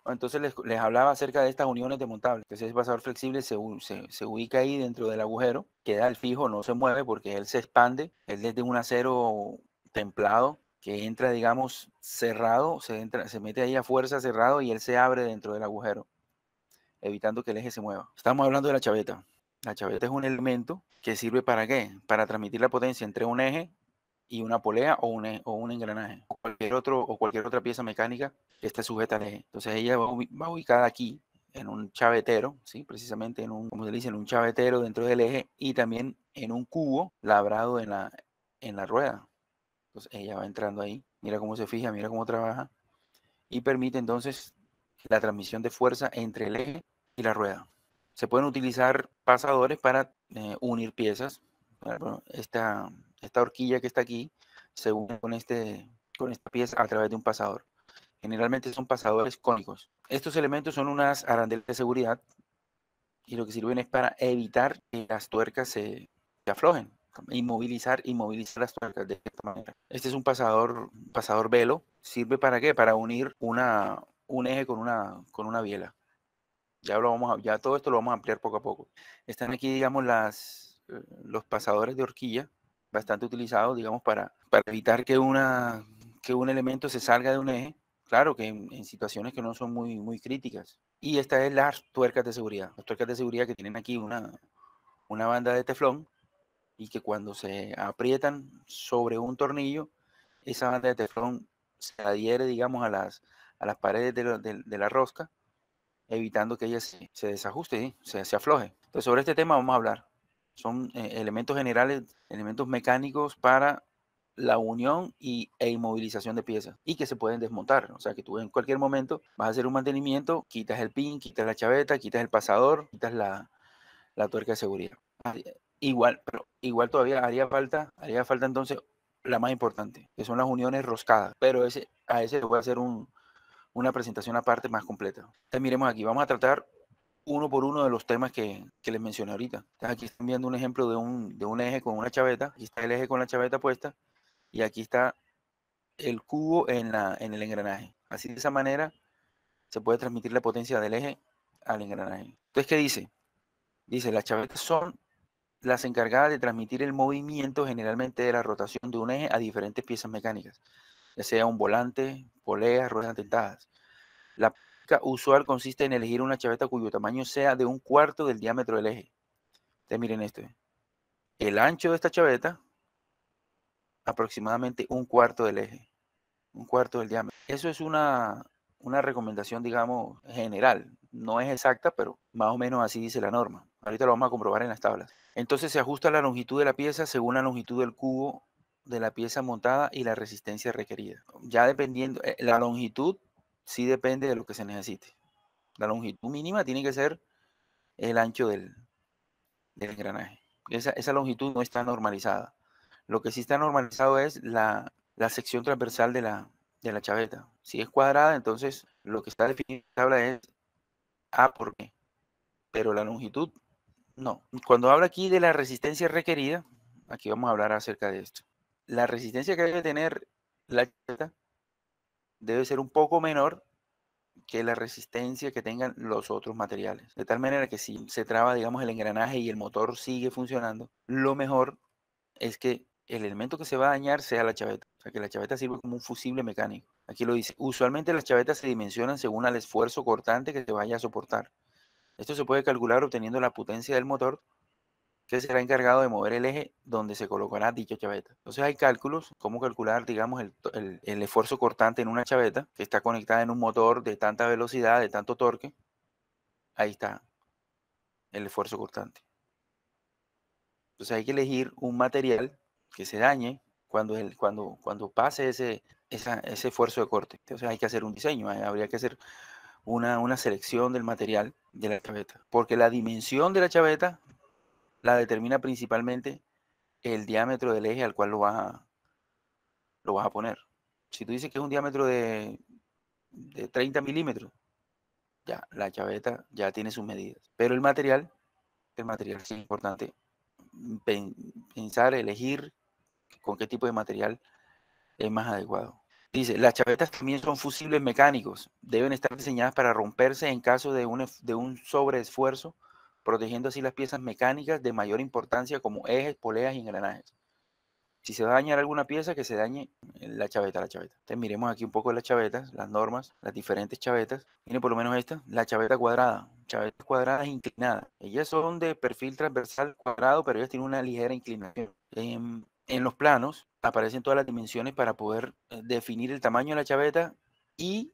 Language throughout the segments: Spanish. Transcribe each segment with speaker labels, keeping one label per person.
Speaker 1: Entonces les hablaba acerca de estas uniones desmontables. Entonces el pasador flexible se ubica ahí dentro del agujero, queda al fijo, no se mueve porque él se expande. Él es de un acero templado que entra, digamos, cerrado, se mete ahí a fuerza cerrado y él se abre dentro del agujero, evitando que el eje se mueva. Estamos hablando de la chaveta. La chaveta es un elemento que sirve ¿para qué? Para transmitir la potencia entre un eje y una polea o un engranaje o cualquier otra pieza mecánica que esté sujeta al eje. Entonces ella va ubicada aquí en un chavetero, ¿sí? Precisamente en un, como se dice, en un chavetero dentro del eje y también en un cubo labrado en la rueda. Entonces ella va entrando ahí, mira cómo se fija, mira cómo trabaja y permite entonces la transmisión de fuerza entre el eje y la rueda. Se pueden utilizar pasadores para unir piezas. Bueno, esta horquilla que está aquí se une con esta pieza a través de un pasador. Generalmente son pasadores cónicos. Estos elementos son unas arandelas de seguridad y lo que sirven es para evitar que las tuercas se aflojen, inmovilizar las tuercas de esta manera. Este es un pasador velo. ¿Sirve para qué? Para unir un eje con una biela. Ya todo esto lo vamos a ampliar poco a poco. Están aquí, digamos, los pasadores de horquilla, bastante utilizados, digamos, para evitar que un elemento se salga de un eje. Claro que en situaciones que no son muy críticas. Y esta es las tuercas de seguridad. Las tuercas de seguridad que tienen aquí una banda de teflón y que cuando se aprietan sobre un tornillo, esa banda de teflón se adhiere, digamos, a las paredes de la rosca, evitando que ella se desajuste, ¿sí? se afloje. Entonces, sobre este tema vamos a hablar. Son elementos generales, elementos mecánicos para la unión e inmovilización de piezas y que se pueden desmontar. O sea, que tú en cualquier momento vas a hacer un mantenimiento, quitas el pin, quitas la chaveta, quitas el pasador, quitas la tuerca de seguridad. Pero igual todavía haría falta entonces la más importante, que son las uniones roscadas. Pero a ese le voy a hacer una presentación aparte más completa. Entonces miremos aquí, vamos a tratar uno por uno de los temas que les mencioné ahorita. Entonces aquí están viendo un ejemplo de un eje con una chaveta, aquí está el eje con la chaveta puesta y aquí está el cubo en el engranaje. Así de esa manera se puede transmitir la potencia del eje al engranaje. Entonces, ¿qué dice? Dice, las chavetas son las encargadas de transmitir el movimiento generalmente de la rotación de un eje a diferentes piezas mecánicas, ya sea un volante, poleas, ruedas dentadas. La práctica usual consiste en elegir una chaveta cuyo tamaño sea de un cuarto del diámetro del eje. Entonces miren esto. El ancho de esta chaveta, aproximadamente un cuarto del eje. Un cuarto del diámetro. Eso es una recomendación, digamos, general. No es exacta, pero más o menos así dice la norma. Ahorita lo vamos a comprobar en las tablas. Entonces se ajusta la longitud de la pieza según la longitud del cubo de la pieza montada y la resistencia requerida. Ya dependiendo, la longitud sí depende de lo que se necesite. La longitud mínima tiene que ser el ancho del engranaje. Esa longitud no está normalizada. Lo que sí está normalizado es la sección transversal de la chaveta. Si es cuadrada, entonces lo que está definido en la tabla es A por B, pero la longitud no. Cuando habla aquí de la resistencia requerida, aquí vamos a hablar acerca de esto. La resistencia que debe tener la chaveta debe ser un poco menor que la resistencia que tengan los otros materiales. De tal manera que si se traba, digamos, el engranaje y el motor sigue funcionando, lo mejor es que el elemento que se va a dañar sea la chaveta. O sea, que la chaveta sirve como un fusible mecánico. Aquí lo dice. Usualmente las chavetas se dimensionan según el esfuerzo cortante que se vaya a soportar. Esto se puede calcular obteniendo la potencia del motor que será encargado de mover el eje donde se colocará dicha chaveta. Entonces hay cálculos, cómo calcular, digamos, el esfuerzo cortante en una chaveta que está conectada en un motor de tanta velocidad, de tanto torque. Ahí está el esfuerzo cortante. Entonces hay que elegir un material que se dañe cuando pase ese esfuerzo de corte. Entonces hay que hacer un diseño, habría que hacer una selección del material de la chaveta, porque la dimensión de la chaveta la determina principalmente el diámetro del eje al cual lo vas a poner. Si tú dices que es un diámetro de 30 milímetros, ya la chaveta ya tiene sus medidas. Pero el material sí es importante pensar, elegir con qué tipo de material es más adecuado. Dice, las chavetas también son fusibles mecánicos. Deben estar diseñadas para romperse en caso de un sobreesfuerzo, protegiendo así las piezas mecánicas de mayor importancia como ejes, poleas y engranajes. Si se va a dañar alguna pieza, que se dañe la chaveta, la chaveta. Entonces miremos aquí un poco las chavetas, las normas, las diferentes chavetas. Miren por lo menos esta, la chaveta cuadrada. Chavetas cuadradas inclinadas. Ellas son de perfil transversal cuadrado, pero ellas tienen una ligera inclinación. En los planos aparecen todas las dimensiones para poder definir el tamaño de la chaveta y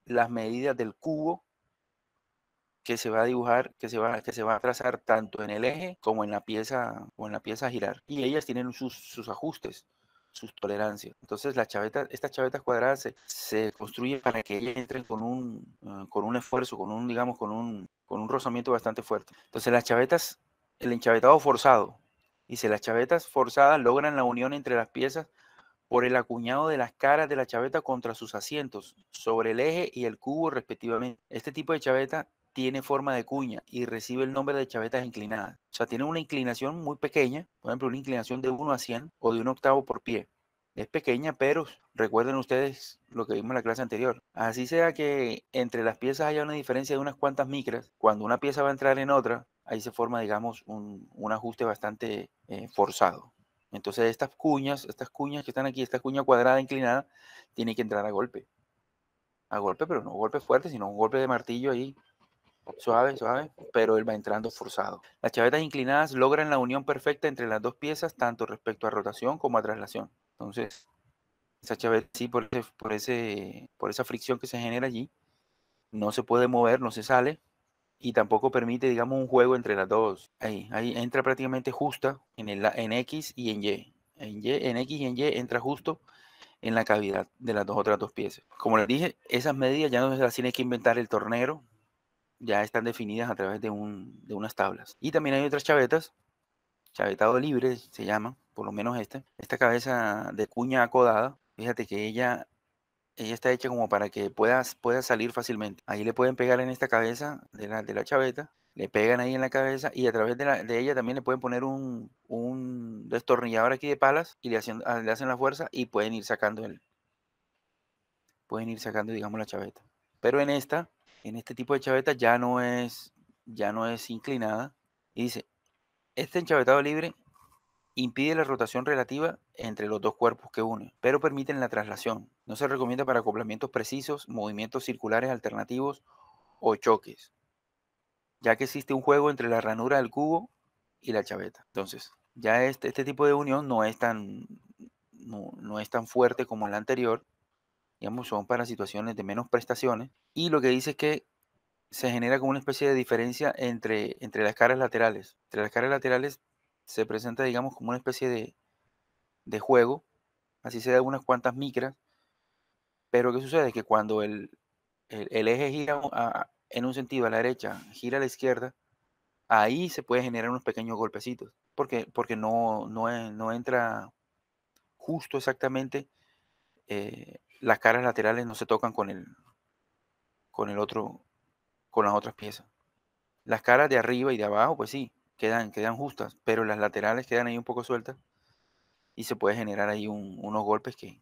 Speaker 1: las medidas del cubo que se va a dibujar, que se va a trazar tanto en el eje como en la pieza a girar. Y ellas tienen sus ajustes, sus tolerancias. Entonces estas chavetas cuadradas se construyen para que ellas entren con un esfuerzo, digamos, con un rozamiento bastante fuerte. Entonces las chavetas, el enchavetado forzado, dice, las chavetas forzadas logran la unión entre las piezas por el acuñado de las caras de la chaveta contra sus asientos, sobre el eje y el cubo respectivamente. Este tipo de chaveta tiene forma de cuña y recibe el nombre de chavetas inclinadas. O sea, tiene una inclinación muy pequeña, por ejemplo, una inclinación de 1 a 100 o de 1/8 por pie. Es pequeña, pero recuerden ustedes lo que vimos en la clase anterior. Así sea que entre las piezas haya una diferencia de unas cuantas micras, cuando una pieza va a entrar en otra, ahí se forma, digamos, un ajuste bastante forzado. Entonces estas cuñas que están aquí, esta cuña cuadrada inclinada, tiene que entrar a golpe, pero no golpe fuerte, sino un golpe de martillo ahí, suave, suave, pero él va entrando forzado. Las chavetas inclinadas logran la unión perfecta entre las dos piezas, tanto respecto a rotación como a traslación. Entonces, esa chaveta, sí, por esa fricción que se genera allí, no se puede mover, no se sale, y tampoco permite, digamos, un juego entre las dos. Ahí entra prácticamente justa en X y en Y. En X y en Y entra justo en la cavidad de las otras dos piezas. Como les dije, esas medidas ya no se las tiene que inventar el tornero, ya están definidas a través de unas tablas. Y también hay otras chavetas, chavetado libre se llama, por lo menos esta cabeza de cuña acodada, fíjate que ella está hecha como para que pueda salir fácilmente. Ahí le pueden pegar en esta cabeza de la chaveta, le pegan ahí en la cabeza y a través de ella también le pueden poner un destornillador aquí de palas y le hacen la fuerza y pueden ir sacando, digamos, la chaveta. Pero en este tipo de chaveta ya no es inclinada. Y dice, este enchavetado libre impide la rotación relativa entre los dos cuerpos que unen, pero permiten la traslación. No se recomienda para acoplamientos precisos, movimientos circulares alternativos o choques, ya que existe un juego entre la ranura del cubo y la chaveta. Entonces, ya este tipo de unión no es tan fuerte como la anterior, digamos, son para situaciones de menos prestaciones. Y lo que dice es que se genera como una especie de diferencia entre las caras laterales. Entre las caras laterales se presenta, digamos, como una especie de juego, así sea de unas cuantas micras, pero ¿qué sucede? Que cuando el eje gira en un sentido a la derecha, gira a la izquierda, ahí se puede generar unos pequeños golpecitos, porque no entra justo exactamente, las caras laterales no se tocan con el otro, con las otras piezas. Las caras de arriba y de abajo, pues sí, quedan justas, pero las laterales quedan ahí un poco sueltas y se puede generar ahí unos golpes que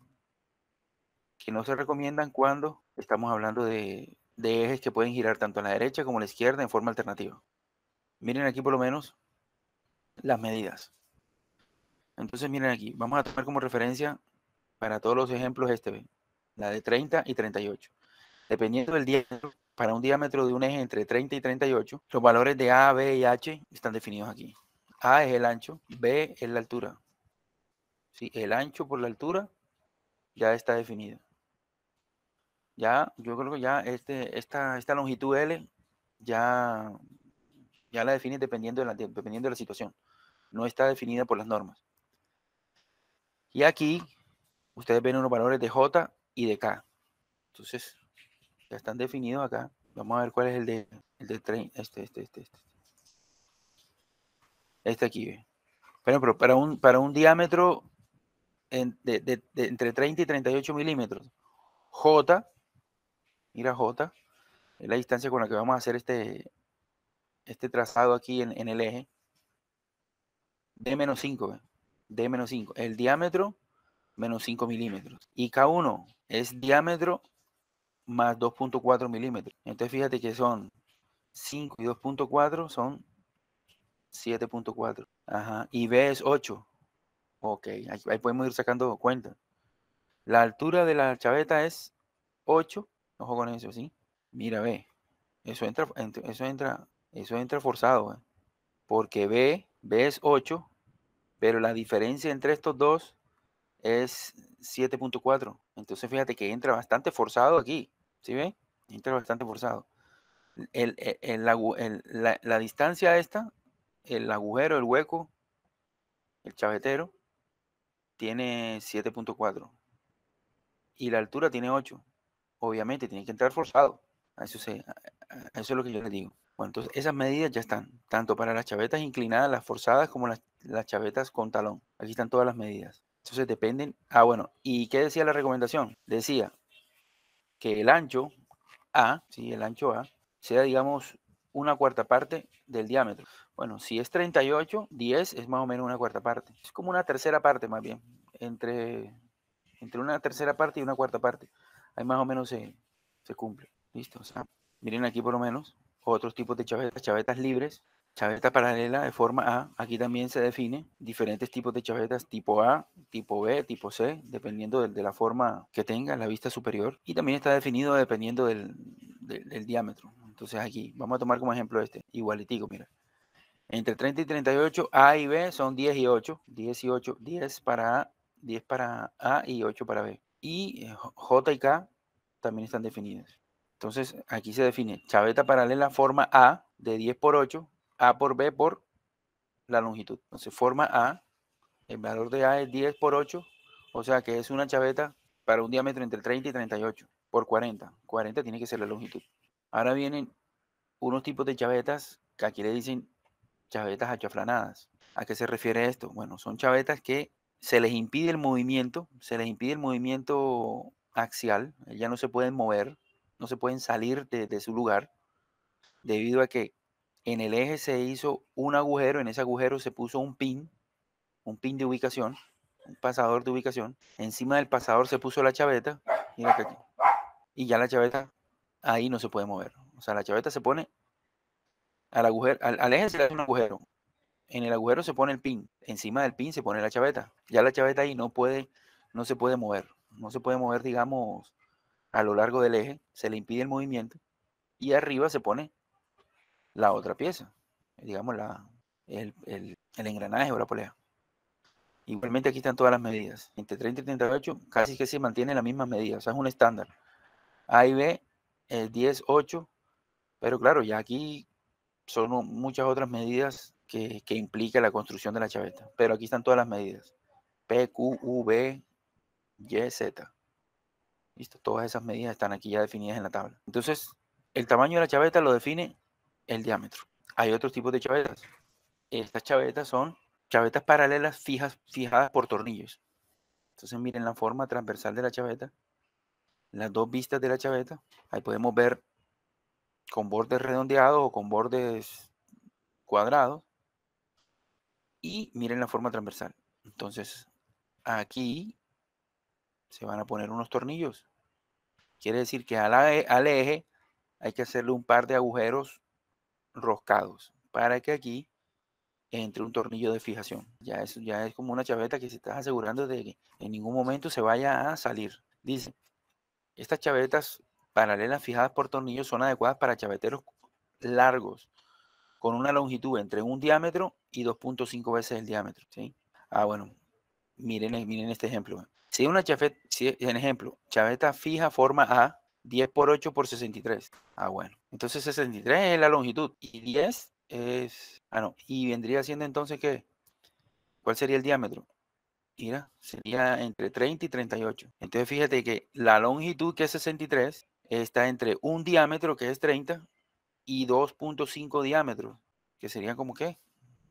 Speaker 1: no se recomiendan cuando estamos hablando de ejes que pueden girar tanto a la derecha como a la izquierda en forma alternativa. Miren aquí por lo menos las medidas. Entonces miren aquí, vamos a tomar como referencia para todos los ejemplos la de 30 y 38. Dependiendo del diámetro, para un diámetro de un eje entre 30 y 38, los valores de A, B y H están definidos aquí. A es el ancho, B es la altura. ¿Sí? El ancho por la altura ya está definido. Ya, yo creo que ya esta longitud L ya, ya la define dependiendo de la situación. No está definida por las normas. Y aquí ustedes ven unos valores de J y de K. Entonces, ya están definidos acá. Vamos a ver cuál es el de 30, este aquí. Bueno, pero para un diámetro de entre 30 y 38 milímetros, J, mira J, es la distancia con la que vamos a hacer este trazado aquí en el eje, D-5, D-5. El diámetro, menos 5 milímetros. Y K1, es diámetro más 2.4 milímetros. Entonces fíjate que son 5 y 2.4 son 7.4. Ajá. Y B es 8. Ok, ahí podemos ir sacando cuenta. La altura de la chaveta es 8. Ojo con eso, ¿sí? Mira, ve. Eso entra forzado, ¿eh? Porque B es 8, pero la diferencia entre estos dos es 7.4. Entonces fíjate que entra bastante forzado aquí. ¿Sí ven? Entra bastante forzado. La distancia esta, el agujero, el hueco, el chavetero, tiene 7.4 y la altura tiene 8. Obviamente tiene que entrar forzado. A eso es lo que yo les digo. Bueno, entonces esas medidas ya están, tanto para las chavetas inclinadas, las forzadas, como las chavetas con talón. Aquí están todas las medidas. Entonces dependen. Ah, bueno, ¿y qué decía la recomendación? Decía que el ancho A, sí, el ancho A, sea, digamos, una cuarta parte del diámetro. Bueno, si es 38, 10 es más o menos una cuarta parte. Es como una tercera parte más bien, entre una tercera parte y una cuarta parte. Ahí más o menos se cumple. ¿Listo? O sea, miren aquí por lo menos otros tipos de chavetas, chavetas libres, chaveta paralela de forma A. Aquí también se define diferentes tipos de chavetas tipo A, tipo B, tipo C, dependiendo de la forma que tenga la vista superior. Y también está definido dependiendo del diámetro. Entonces aquí vamos a tomar como ejemplo este, igualitico, mira. Entre 30 y 38, A y B son 10 y 8. 10 y 8, 10 para A, 10 para A y 8 para B. Y J y K también están definidas. Entonces, aquí se define chaveta paralela forma A de 10 por 8, A por B por la longitud. Entonces, forma A, el valor de A es 10 por 8, o sea que es una chaveta para un diámetro entre 30 y 38 por 40. 40 tiene que ser la longitud. Ahora vienen unos tipos de chavetas que aquí le dicen chavetas achaflanadas. ¿A qué se refiere esto? Bueno, son chavetas que se les impide el movimiento axial, ya no se pueden mover, no se pueden salir de su lugar, debido a que en el eje se hizo un agujero, en ese agujero se puso un pin de ubicación, un pasador de ubicación, encima del pasador se puso la chaveta, mira que aquí, y ya la chaveta ahí no se puede mover. O sea, la chaveta se pone al agujero, al eje se le hace un agujero, en el agujero se pone el pin, encima del pin se pone la chaveta. Ya la chaveta ahí no se puede mover, no se puede mover, digamos, a lo largo del eje, se le impide el movimiento y arriba se pone la otra pieza, digamos el engranaje o la polea. Igualmente aquí están todas las medidas, entre 30 y 38 casi que se mantiene la misma medida, o sea, es un estándar. A y B, 10, 8, pero claro, ya aquí son muchas otras medidas que implica la construcción de la chaveta, pero aquí están todas las medidas. P, Q, U, V, Y, Z. Listo, todas esas medidas están aquí ya definidas en la tabla. Entonces, el tamaño de la chaveta lo define el diámetro. Hay otros tipos de chavetas. Estas chavetas son chavetas paralelas fijadas por tornillos. Entonces, miren la forma transversal de la chaveta, las dos vistas de la chaveta. Ahí podemos ver con bordes redondeados o con bordes cuadrados. Y miren la forma transversal. Entonces, aquí se van a poner unos tornillos. Quiere decir que al eje hay que hacerle un par de agujeros roscados para que aquí entre un tornillo de fijación. Ya es como una chaveta que se está asegurando de que en ningún momento se vaya a salir. Dice, estas chavetas paralelas fijadas por tornillos son adecuadas para chaveteros largos con una longitud entre un diámetro y 2.5 veces el diámetro. ¿Sí? Ah, bueno, miren este ejemplo. Si una chaveta, en ejemplo, chaveta fija forma A, 10 por 8 por 63. Ah, bueno. Entonces 63 es la longitud y 10 es... Ah, no. Y vendría siendo entonces ¿qué? ¿Cuál sería el diámetro? Mira, sería entre 30 y 38. Entonces fíjate que la longitud, que es 63, está entre un diámetro, que es 30, y 2.5 diámetros, que sería como ¿qué?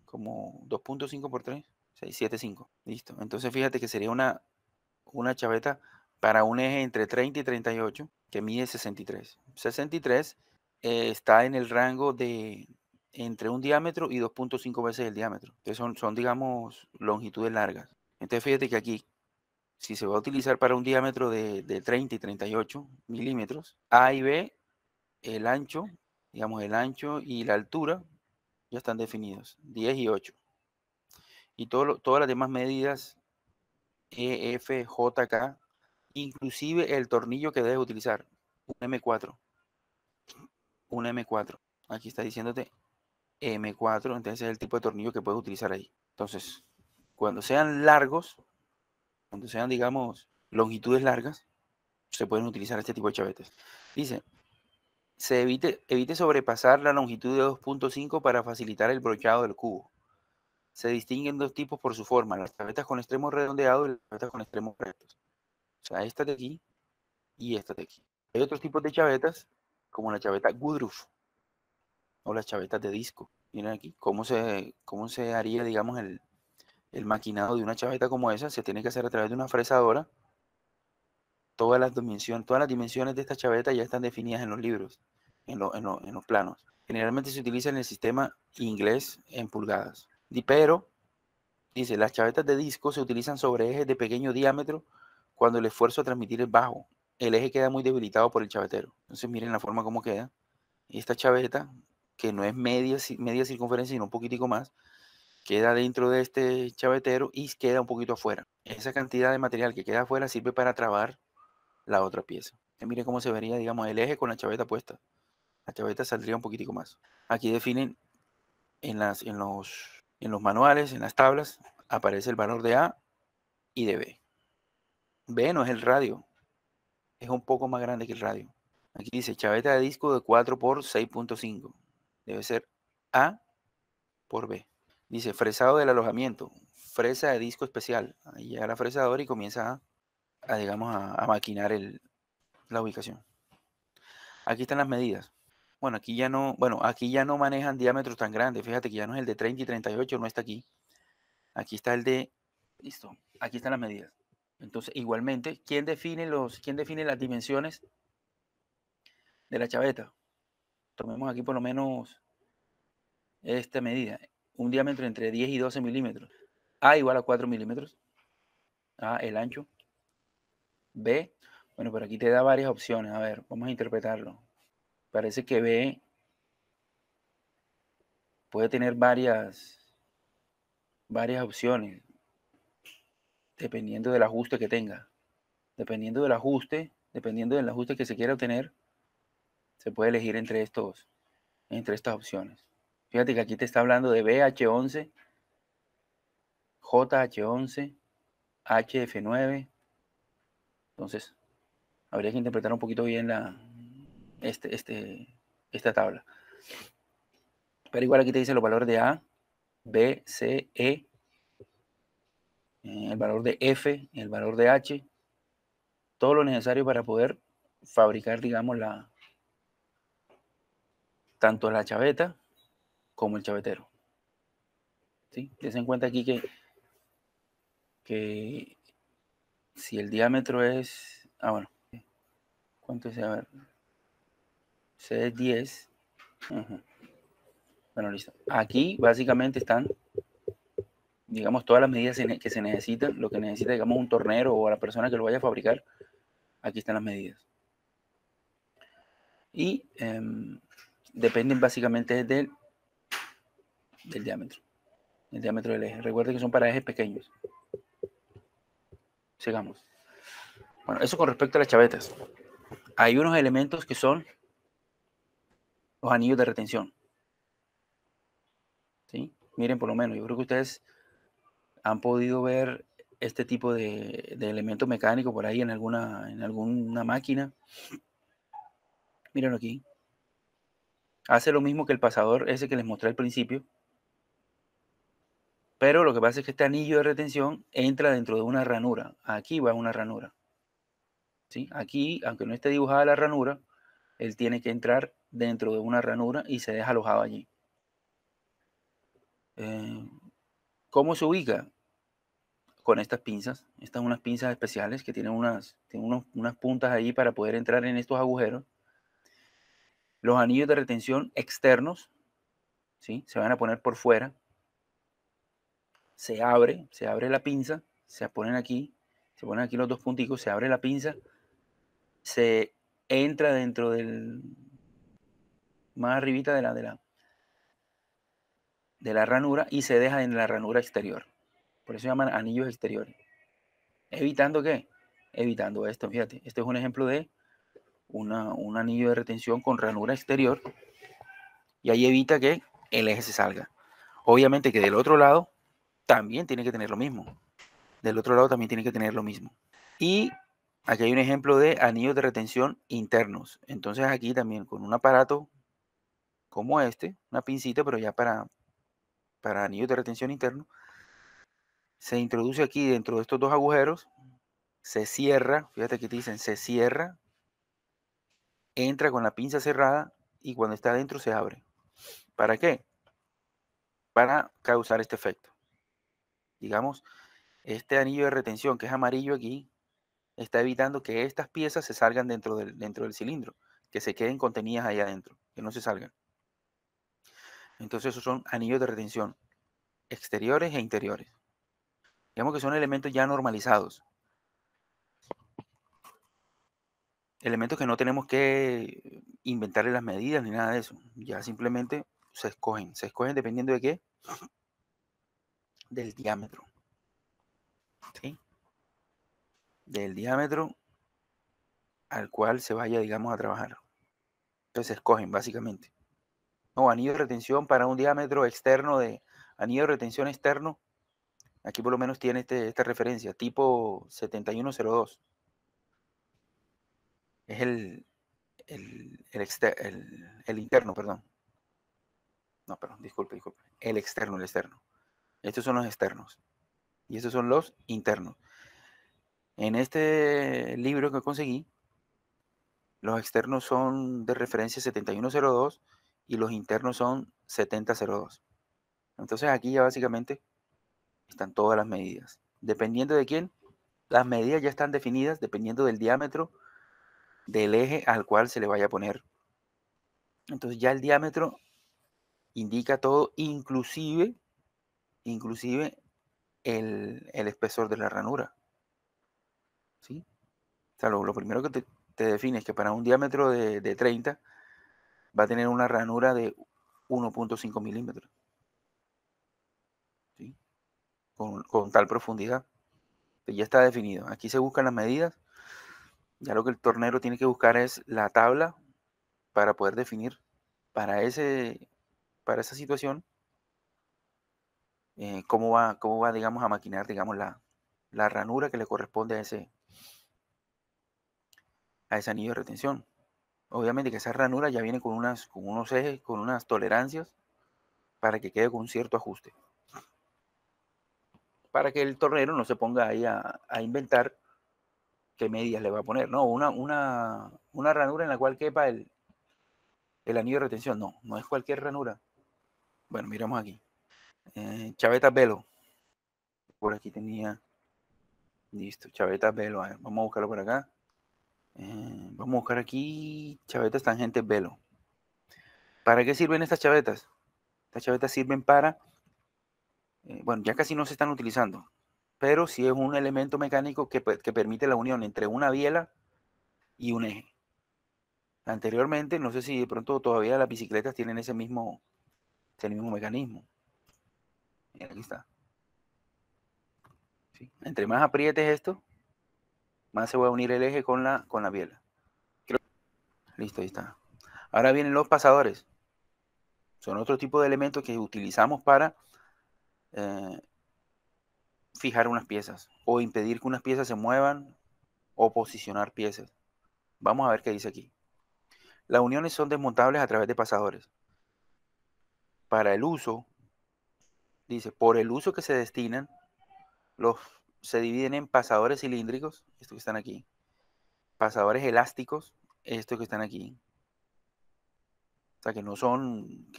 Speaker 1: Como 2.5 por 3, 675. Listo. Entonces fíjate que sería una chaveta para un eje entre 30 y 38 que mide 63. 63 está en el rango de entre un diámetro y 2.5 veces el diámetro. Entonces son, digamos, longitudes largas. Entonces fíjate que aquí si se va a utilizar para un diámetro de 30 y 38 milímetros, A y B, el ancho, digamos el ancho y la altura ya están definidos, 10 y 8. Y todas las demás medidas, E, F, J, K, inclusive el tornillo que debes utilizar, un M4, un M4. Aquí está diciéndote M4, entonces es el tipo de tornillo que puedes utilizar ahí. Entonces, cuando sean largos, cuando sean, digamos, longitudes largas, se pueden utilizar este tipo de chavetas. Dice, evite sobrepasar la longitud de 2.5 para facilitar el brochado del cubo. Se distinguen dos tipos por su forma, las chavetas con extremos redondeados y las chavetas con extremos rectos. O sea, esta de aquí y esta de aquí. Hay otros tipos de chavetas, como la chaveta Woodruff o las chavetas de disco. Miren aquí cómo se haría, digamos, el maquinado de una chaveta como esa. Se tiene que hacer a través de una fresadora. Todas las dimensiones de esta chaveta ya están definidas en los libros, en los planos. Generalmente se utiliza en el sistema inglés en pulgadas. Pero, dice, las chavetas de disco se utilizan sobre ejes de pequeño diámetro cuando el esfuerzo a transmitir es bajo. El eje queda muy debilitado por el chavetero. Entonces miren la forma como queda. Esta chaveta, que no es media circunferencia, sino un poquitico más, queda dentro de este chavetero y queda un poquito afuera. Esa cantidad de material que queda afuera sirve para trabar la otra pieza. Mire cómo se vería, digamos, el eje con la chaveta puesta. La chaveta saldría un poquitico más. Aquí definen en los manuales, en las tablas, aparece el valor de A y de B. B no es el radio, es un poco más grande que el radio. Aquí dice chaveta de disco de 4 por 6.5. Debe ser A por B. Dice fresado del alojamiento, fresa de disco especial. Ahí llega la fresadora y comienza digamos, a maquinar la ubicación. Aquí están las medidas. Bueno, aquí ya no manejan diámetros tan grandes. Fíjate que ya no es el de 30 y 38, no está aquí. Aquí está el de, listo, aquí están las medidas. Entonces, igualmente, ¿quién define las dimensiones de la chaveta? Tomemos aquí por lo menos esta medida, un diámetro entre 10 y 12 milímetros. A igual a 4 milímetros. A, el ancho. B, bueno, pero aquí te da varias opciones. A ver, vamos a interpretarlo. Parece que B puede tener varias opciones, dependiendo del ajuste que tenga. Dependiendo del ajuste que se quiera obtener, se puede elegir entre estas opciones. Fíjate que aquí te está hablando de BH11, JH11, HF9. Entonces, habría que interpretar un poquito bien esta tabla. Pero igual aquí te dice los valores de A, B, C, E, el valor de F, el valor de H, todo lo necesario para poder fabricar, digamos, tanto la chaveta como el chavetero. ¿Sí? Ten en cuenta aquí que si el diámetro es, bueno, ¿cuánto es? A ver, C es 10. Bueno, listo. Aquí básicamente están, digamos, todas las medidas que se necesitan, lo que necesita, digamos, un tornero o la persona que lo vaya a fabricar. Aquí están las medidas. Y dependen básicamente del diámetro. El diámetro del eje. Recuerden que son para ejes pequeños. Sigamos. Bueno, eso con respecto a las chavetas. Hay unos elementos que son los anillos de retención. ¿Sí? Miren, por lo menos, yo creo que ustedes han podido ver este tipo de elemento mecánico por ahí en alguna máquina. Mírenlo aquí. Hace lo mismo que el pasador ese que les mostré al principio. Pero lo que pasa es que este anillo de retención entra dentro de una ranura. Aquí va una ranura. ¿Sí? Aquí, aunque no esté dibujada la ranura, él tiene que entrar dentro de una ranura y se deja alojado allí. ¿Cómo se ubica? Con estas pinzas. Estas son unas pinzas especiales que tienen unas puntas ahí para poder entrar en estos agujeros. Los anillos de retención externos, ¿sí? Se van a poner por fuera. Se abre la pinza, se ponen aquí Se ponen aquí los dos punticos, se abre la pinza, se entra dentro del, más arribita de la ranura y se deja en la ranura exterior. Por eso se llaman anillos exteriores. ¿Evitando qué? Evitando esto, fíjate. Este es un ejemplo de un anillo de retención con ranura exterior y ahí evita que el eje se salga. Obviamente que del otro lado también tiene que tener lo mismo. Del otro lado también tiene que tener lo mismo. Y aquí hay un ejemplo de anillos de retención internos. Entonces aquí también con un aparato como este, una pincita, pero ya para anillos de retención interno, se introduce aquí dentro de estos dos agujeros, se cierra, fíjate que te dicen, se cierra, entra con la pinza cerrada y cuando está adentro se abre. ¿Para qué? Para causar este efecto. Digamos, este anillo de retención que es amarillo aquí, está evitando que estas piezas se salgan dentro del cilindro, que se queden contenidas ahí adentro, que no se salgan. Entonces esos son anillos de retención exteriores e interiores. Digamos que son elementos ya normalizados. Elementos que no tenemos que inventarle las medidas ni nada de eso. Ya simplemente se escogen. Se escogen dependiendo de qué. Del diámetro. ¿Sí? Del diámetro al cual se vaya, digamos, a trabajar. Entonces se escogen básicamente. No, anillo de retención para un diámetro externo de anillo de retención externo. Aquí por lo menos tiene esta referencia, tipo 7102. Es el interno, perdón. No, perdón, disculpe. El externo. Estos son los externos. Y estos son los internos. En este libro que conseguí, los externos son de referencia 7102 y los internos son 7002. Entonces aquí ya básicamente están todas las medidas. Dependiendo de quién, las medidas ya están definidas dependiendo del diámetro del eje al cual se le vaya a poner. Entonces ya el diámetro indica todo, inclusive el espesor de la ranura. ¿Sí? O sea, lo primero que te define es que para un diámetro de 30 va a tener una ranura de 1.5 milímetros. ¿Sí? Con tal profundidad. Pues ya está definido. Aquí se buscan las medidas. Ya lo que el tornero tiene que buscar es la tabla para poder definir para esa situación cómo va, digamos, a maquinar, digamos, la ranura que le corresponde a ese anillo de retención. Obviamente que esa ranura ya viene con unos ejes, con unas tolerancias para que quede con un cierto ajuste. Para que el tornero no se ponga ahí a inventar qué medidas le va a poner. No, una ranura en la cual quepa el anillo de retención. No es cualquier ranura. Bueno, miramos aquí. Chavetas Velo. Por aquí tenía. Listo, chavetas Velo. A ver, vamos a buscarlo por acá. Vamos a buscar aquí chavetas tangentes Velo. ¿Para qué sirven estas chavetas? Estas chavetas sirven para, bueno, ya casi no se están utilizando, pero sí es un elemento mecánico que permite la unión entre una biela y un eje. Anteriormente, no sé si de pronto todavía las bicicletas tienen ese mismo mecanismo. Mira, aquí está. ¿Sí? Entre más aprietes esto, más se va a unir el eje con la biela. Listo, ahí está. Ahora vienen los pasadores. Son otro tipo de elementos que utilizamos para fijar unas piezas o impedir que unas piezas se muevan o posicionar piezas. Vamos a ver qué dice aquí. Las uniones son desmontables a través de pasadores. Para el uso, dice, por el uso que se destinan, se dividen en pasadores cilíndricos, estos que están aquí, pasadores elásticos, estos que están aquí. O sea, que no son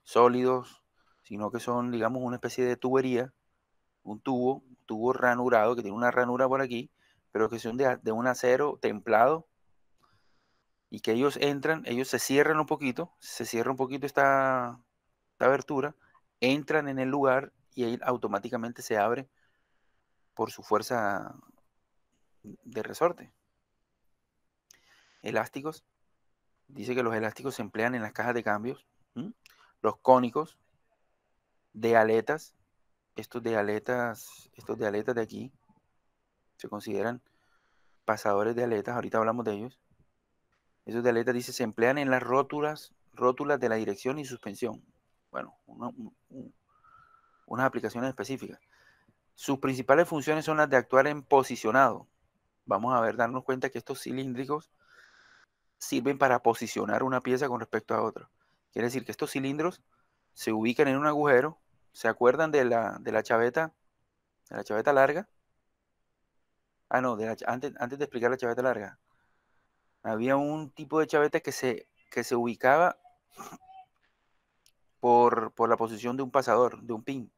Speaker 1: sólidos, sino que son, digamos, una especie de tubería, un tubo ranurado, que tiene una ranura por aquí, pero que son de un acero templado, y que ellos se cierran un poquito, esta abertura, entran en el lugar y ahí automáticamente se abre por su fuerza de resorte. Elásticos. Dice que los elásticos se emplean en las cajas de cambios. ¿Mm? Los cónicos de aletas. Estos de aletas de aquí se consideran pasadores de aletas. Ahorita hablamos de ellos. Esos de aletas, dice, se emplean en las rótulas de la dirección y suspensión. Bueno, unas aplicaciones específicas. Sus principales funciones son las de actuar en posicionado. Vamos a ver, darnos cuenta que estos cilíndricos sirven para posicionar una pieza con respecto a otra. Quiere decir que estos cilindros se ubican en un agujero. ¿Se acuerdan de la chaveta larga? Ah, no, antes de explicar la chaveta larga. Había un tipo de chaveta que se ubicaba por la posición de un pasador, de un pin.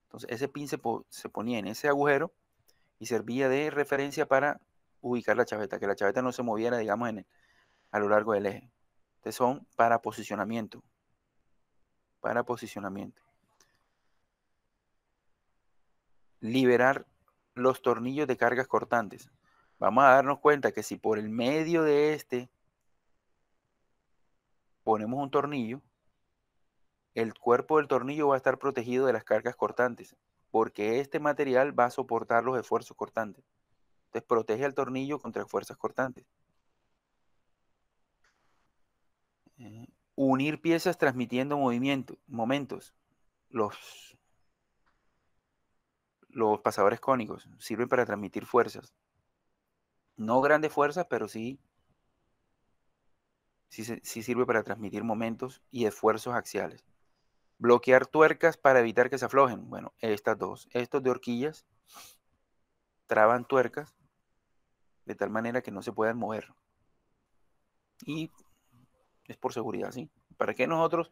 Speaker 1: Entonces, ese pin se ponía en ese agujero y servía de referencia para ubicar la chaveta, que la chaveta no se moviera, digamos, a lo largo del eje. Entonces, son para posicionamiento. Para posicionamiento. Liberar los tornillos de cargas cortantes. Vamos a darnos cuenta que si por el medio de este ponemos un tornillo, el cuerpo del tornillo va a estar protegido de las cargas cortantes, porque este material va a soportar los esfuerzos cortantes. Entonces protege al tornillo contra fuerzas cortantes. Unir piezas transmitiendo momentos. Los pasadores cónicos sirven para transmitir fuerzas. No grandes fuerzas, pero sí sirve para transmitir momentos y esfuerzos axiales. Bloquear tuercas para evitar que se aflojen. Bueno, estas dos. Estos de horquillas traban tuercas de tal manera que no se puedan mover. Y es por seguridad, ¿sí? ¿Para qué nosotros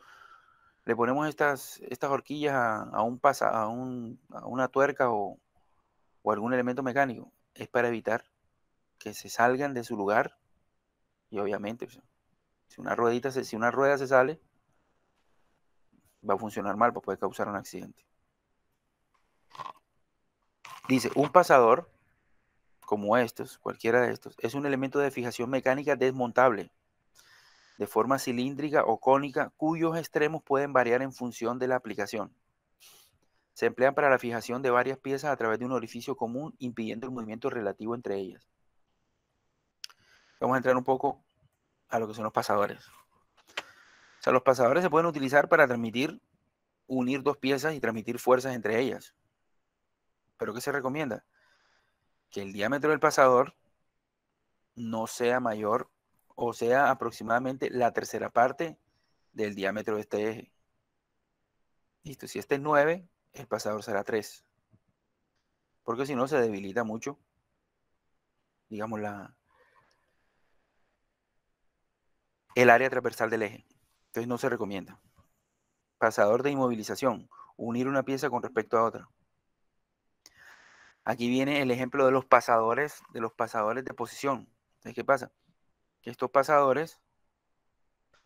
Speaker 1: le ponemos estas horquillas a una tuerca o algún elemento mecánico? Es para evitar que se salgan de su lugar y obviamente pues, si una rueda se sale, va a funcionar mal, puede causar un accidente. Dice, un pasador como estos, cualquiera de estos, es un elemento de fijación mecánica desmontable, de forma cilíndrica o cónica, cuyos extremos pueden variar en función de la aplicación. Se emplean para la fijación de varias piezas a través de un orificio común, impidiendo el movimiento relativo entre ellas. Vamos a entrar un poco a lo que son los pasadores. O sea, los pasadores se pueden utilizar para unir dos piezas y transmitir fuerzas entre ellas. ¿Pero qué se recomienda? Que el diámetro del pasador no sea mayor o sea aproximadamente la tercera parte del diámetro de este eje. Listo, si este es 9, el pasador será 3. Porque si no se debilita mucho, digamos, el área transversal del eje. Entonces no se recomienda. Pasador de inmovilización. Unir una pieza con respecto a otra. Aquí viene el ejemplo de los pasadores de posición. Entonces, ¿qué pasa? Que estos pasadores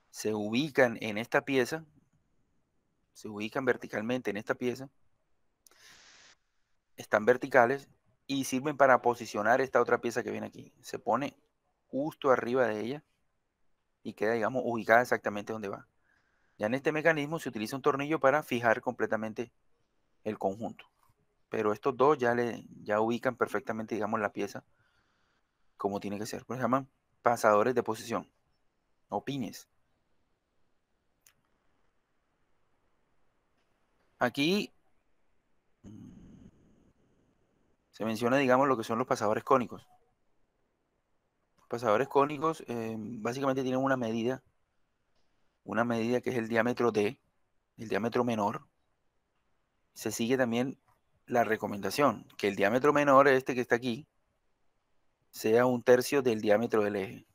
Speaker 1: se ubican en esta pieza, se ubican verticalmente en esta pieza, están verticales y sirven para posicionar esta otra pieza que viene aquí. Se pone justo arriba de ella y queda, digamos, ubicada exactamente donde va. Ya en este mecanismo se utiliza un tornillo para fijar completamente el conjunto. Pero estos dos ya ubican perfectamente, digamos, la pieza como tiene que ser. Pues se llaman pasadores de posición o pines. Aquí se menciona, digamos, lo que son los pasadores cónicos. Los pasadores cónicos básicamente tienen una medida que es el diámetro D, el diámetro menor. Se sigue también la recomendación que el diámetro menor, este que está aquí, sea 1/3 del diámetro del eje.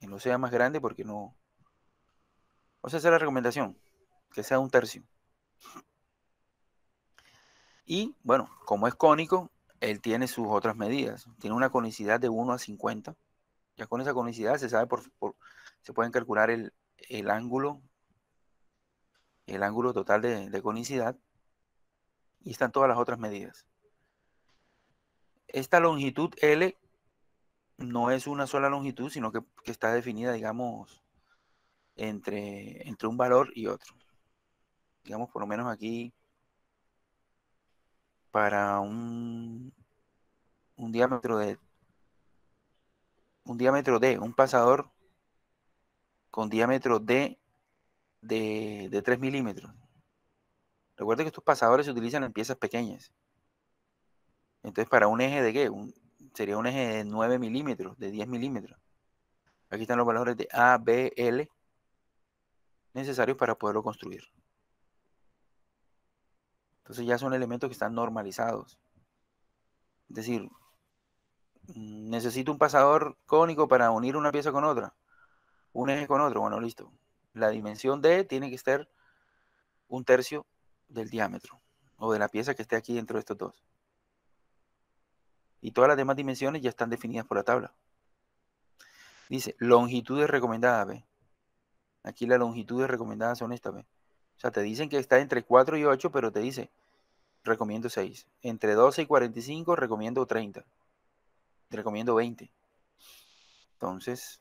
Speaker 1: Que no sea más grande porque no. O sea, esa es la recomendación, que sea 1/3. Y bueno, como es cónico, él tiene sus otras medidas. Tiene una conicidad de 1 a 50. Ya con esa conicidad se sabe se pueden calcular el ángulo total de conicidad y están todas las otras medidas. Esta longitud L no es una sola longitud, sino que está definida, digamos, entre un valor y otro. Digamos, por lo menos aquí, para un diámetro de un pasador con diámetro de 3 milímetros. Recuerda que estos pasadores se utilizan en piezas pequeñas. Entonces, para un eje de qué? Sería un eje de 9 milímetros, de 10 milímetros. Aquí están los valores de A, B, L necesarios para poderlo construir. Entonces ya son elementos que están normalizados. Es decir, necesito un pasador cónico para unir una pieza con otra, un eje con otro. Bueno, listo. La dimensión D tiene que ser un tercio del diámetro o de la pieza que esté aquí dentro de estos dos. Y todas las demás dimensiones ya están definidas por la tabla. Dice, longitudes recomendadas, ¿ve? Aquí las longitudes recomendadas son estas, ¿ve? O sea, te dicen que está entre 4 y 8, pero te dice, recomiendo 6. Entre 12 y 45, recomiendo 30. Recomiendo 20. Entonces,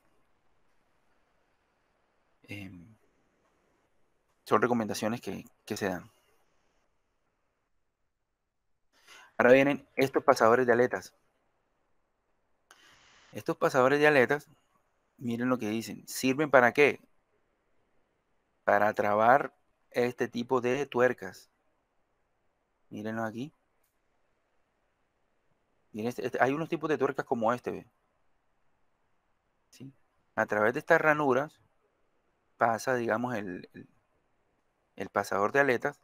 Speaker 1: eh, son recomendaciones que se dan. Ahora vienen estos pasadores de aletas. Estos pasadores de aletas, miren lo que dicen. ¿Sirven para qué? Para trabar este tipo de tuercas. Mírenlo aquí. Miren hay unos tipos de tuercas como este, ¿ve? ¿Sí? A través de estas ranuras pasa, digamos, el pasador de aletas.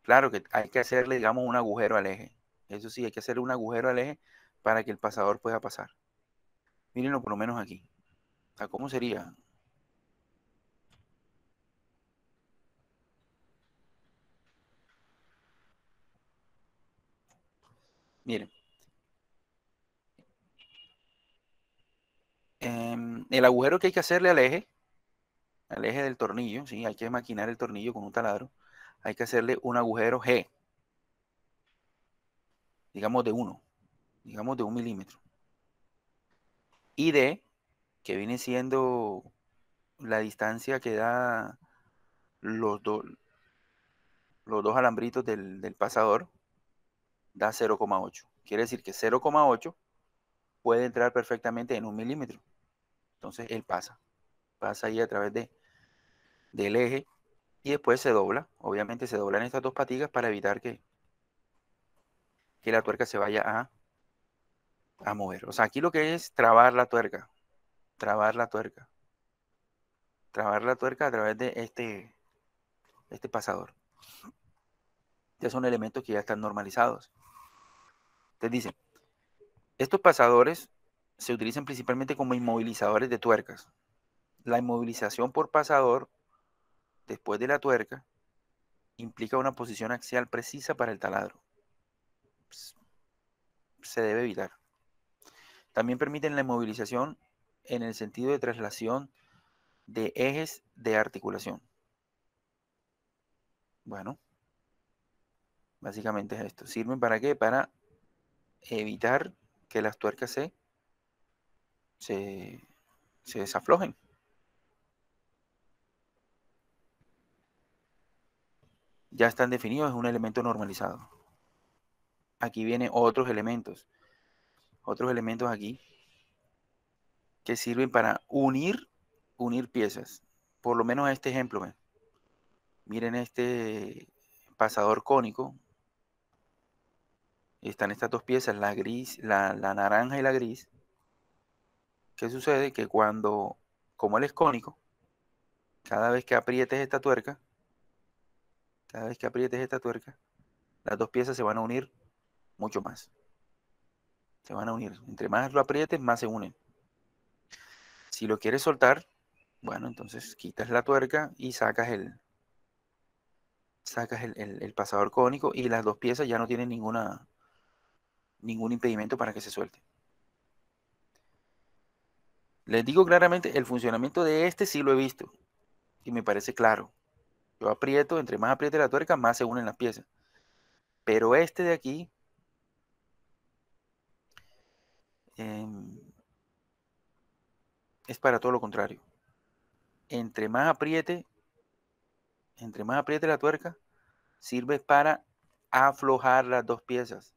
Speaker 1: Claro que hay que hacerle, digamos, un agujero al eje. Eso sí, hay que hacerle un agujero al eje para que el pasador pueda pasar. Mírenlo por lo menos aquí. O sea, ¿cómo sería? Miren, el agujero que hay que hacerle al eje del tornillo, ¿sí? Hay que maquinar el tornillo con un taladro. Hay que hacerle un agujero G, digamos de 1, digamos de 1 milímetro. Y D, que viene siendo la distancia que da los, los dos alambritos del pasador, da 0,8. Quiere decir que 0,8 puede entrar perfectamente en 1 milímetro. Entonces él pasa ahí a través del eje y después se dobla. Obviamente se doblan estas dos paticas para evitar que la tuerca se vaya a mover. O sea, aquí lo que es trabar la tuerca, trabar la tuerca, trabar la tuerca a través de este pasador. Ya son elementos que ya están normalizados. Entonces dicen, estos pasadores se utilizan principalmente como inmovilizadores de tuercas. La inmovilización por pasador después de la tuerca implica una posición axial precisa para el taladro. Se debe evitar. También permiten la inmovilización en el sentido de traslación de ejes de articulación. Bueno, básicamente es esto. ¿Sirven para qué? Para evitar que las tuercas se, se desaflojen. Ya están definidos, es un elemento normalizado. Aquí vienen otros elementos aquí que sirven para unir piezas. Por lo menos este ejemplo, ¿ven? Miren este pasador cónico. Están estas dos piezas, la gris, la naranja y la gris. ¿Qué sucede? Que como él es cónico, cada vez que aprietes esta tuerca, cada vez que aprietes esta tuerca, las dos piezas se van a unir mucho más. Se van a unir. Entre más lo aprietes, más se unen. Si lo quieres soltar, bueno, entonces quitas la tuerca y sacas el pasador cónico y las dos piezas ya no tienen ningún impedimento para que se suelte. Les digo claramente, el funcionamiento de este sí lo he visto y me parece claro. Yo aprieto, entre más apriete la tuerca, más se unen las piezas. Pero este de aquí, es para todo lo contrario. Entre más apriete la tuerca, sirve para aflojar las dos piezas,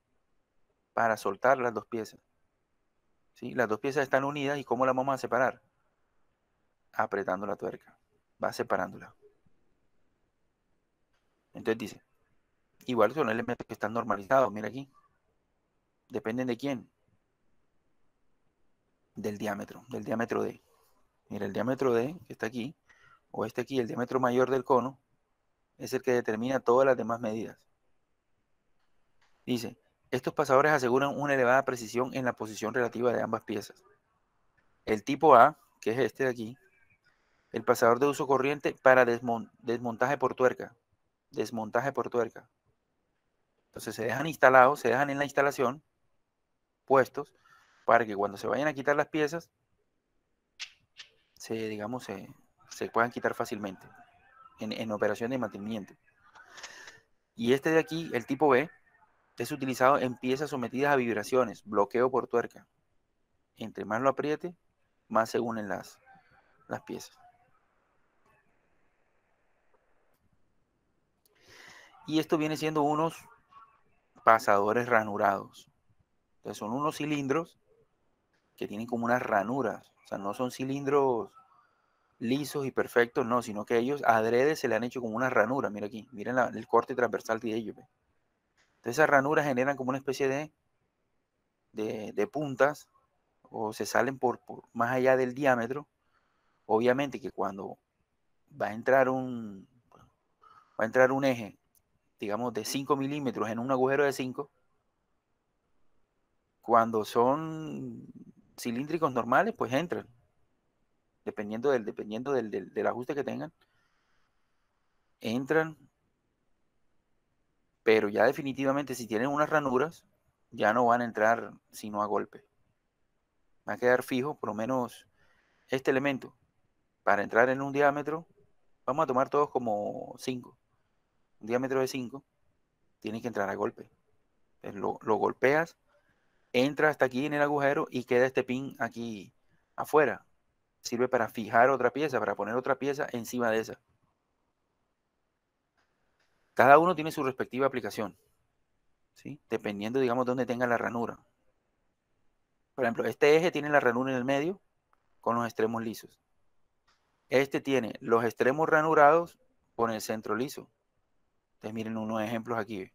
Speaker 1: para soltar las dos piezas. ¿Sí? Las dos piezas están unidas y ¿cómo las vamos a separar? Apretando la tuerca, va separándola. Entonces dice, igual son elementos que están normalizados, mira aquí. Dependen de quién, del diámetro D. Mira, el diámetro D, que está aquí, o este aquí, el diámetro mayor del cono, es el que determina todas las demás medidas. Dice, estos pasadores aseguran una elevada precisión en la posición relativa de ambas piezas. El tipo A, que es este de aquí, el pasador de uso corriente para desmontaje por tuerca. Desmontaje por tuerca. Entonces se dejan instalados, se dejan en la instalación, puestos, para que cuando se vayan a quitar las piezas, digamos, se puedan quitar fácilmente en operación de mantenimiento. Y este de aquí, el tipo B, es utilizado en piezas sometidas a vibraciones, bloqueo por tuerca. Entre más lo apriete, más se unen las piezas. Y esto viene siendo unos pasadores ranurados. Entonces son unos cilindros que tienen como unas ranuras. O sea, no son cilindros lisos y perfectos, no, sino que ellos adrede se le han hecho como una ranura. Mira aquí, miren el corte transversal de ellos. ¿Ve? Entonces esas ranuras generan como una especie de puntas o se salen por más allá del diámetro. Obviamente que cuando va a entrar un eje, digamos, de 5 milímetros en un agujero de 5, cuando son cilíndricos normales, pues entran, dependiendo del ajuste que tengan, entran, pero ya definitivamente si tienen unas ranuras, ya no van a entrar sino a golpe. Va a quedar fijo, por lo menos este elemento, para entrar en un diámetro, vamos a tomar todos como 5, un diámetro de 5, tiene que entrar a golpe. Lo golpeas, entra hasta aquí en el agujero y queda este pin aquí afuera. Sirve para fijar otra pieza, para poner otra pieza encima de esa. Cada uno tiene su respectiva aplicación, ¿sí? Dependiendo, digamos, de dónde tenga la ranura. Por ejemplo, este eje tiene la ranura en el medio con los extremos lisos. Este tiene los extremos ranurados con el centro liso. Entonces miren unos ejemplos aquí.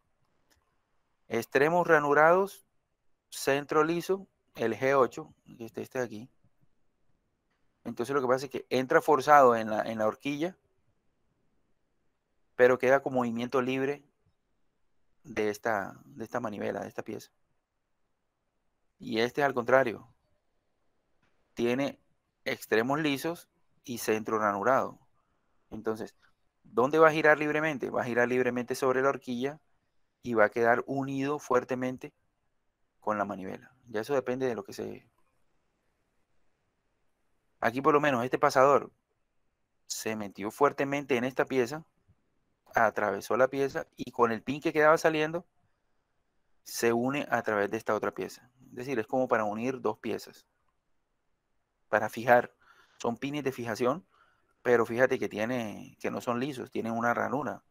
Speaker 1: Extremos ranurados, centro liso, el G8, este de aquí. Entonces lo que pasa es que entra forzado en la horquilla, pero queda con movimiento libre de esta manivela, de esta pieza. Y este al contrario, tiene extremos lisos y centro ranurado. Entonces, ¿dónde va a girar libremente? Va a girar libremente sobre la horquilla y va a quedar unido fuertemente con la manivela. Ya eso depende de lo que se... Aquí por lo menos este pasador se metió fuertemente en esta pieza, atravesó la pieza y con el pin que quedaba saliendo se une a través de esta otra pieza. Es decir, es como para unir dos piezas. Para fijar. Son pines de fijación, pero fíjate que no son lisos, tienen una ranura.